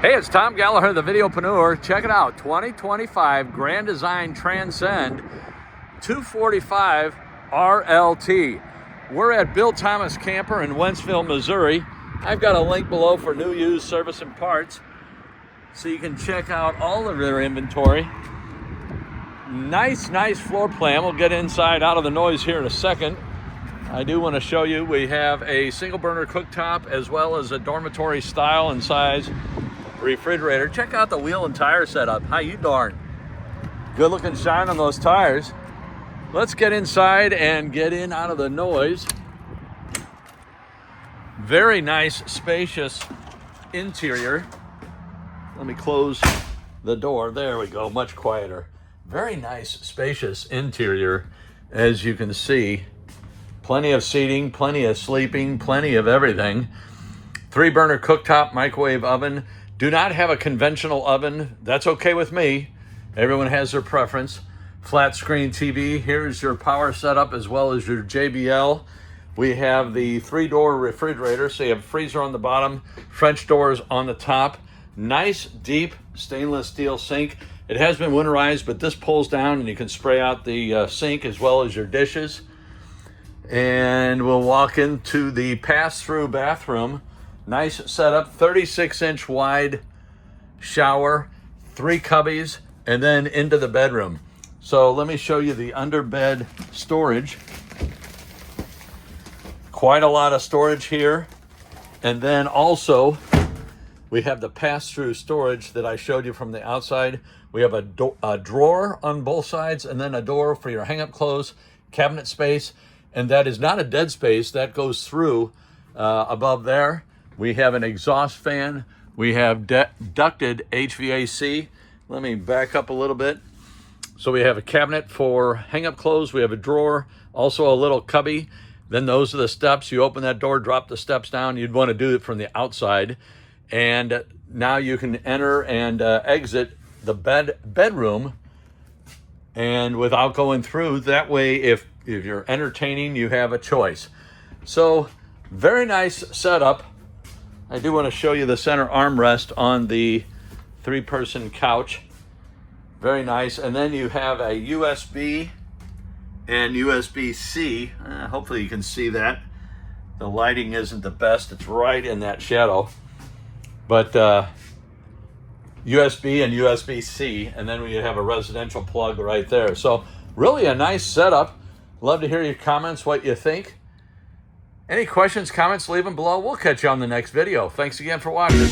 Hey, it's Tom Gallagher, the Videopreneur. Check it out, 2025 Grand Design Transcend 245 RLT. We're at Bill Thomas Camper in Wentzville, Missouri. I've got a link below for new, used, service, and parts, so you can check out all of their inventory. Nice floor plan. We'll get inside out of the noise here in a second. I do want to show you, we have a single burner cooktop as well as a dormitory style and size refrigerator. Check out the wheel and tire setup. How you darn? Good looking shine on those tires. Let's get inside and get in out of the noise. Very nice, spacious interior. Let me close the door. There we go, much quieter. Very nice, spacious interior, as you can see. Plenty of seating, plenty of sleeping, plenty of everything. 3-burner cooktop, microwave oven. Do not have a conventional oven. That's okay with me. Everyone has their preference. Flat screen TV. Here's your power setup as well as your JBL. We have the 3-door refrigerator, so you have a freezer on the bottom, French doors on the top. Nice, deep stainless steel sink. It has been winterized, but this pulls down and you can spray out the sink as well as your dishes. And we'll walk into the pass-through bathroom. Nice setup, 36-inch wide shower, 3 cubbies, and then into the bedroom. So let me show you the underbed storage. Quite a lot of storage here. And then also, we have the pass-through storage that I showed you from the outside. We have a drawer on both sides and then a door for your hang-up clothes, cabinet space. And that is not a dead space. That goes through above there. We have an exhaust fan. We have ducted HVAC. Let me back up a little bit. So we have a cabinet for hang-up clothes. We have a drawer, also a little cubby. Then those are the steps. You open that door, drop the steps down. You'd want to do it from the outside. And now you can enter and exit the bedroom and without going through. That way, if you're entertaining, you have a choice. So very nice setup. I do want to show you the center armrest on the 3-person couch. Very nice. And then you have a USB and USB-C. Hopefully you can see that. The lighting isn't the best. It's right in that shadow. But USB and USB-C, and then we have a residential plug right there. So really a nice setup. Love to hear your comments, what you think. Any questions, comments, leave them below. We'll catch you on the next video. Thanks again for watching.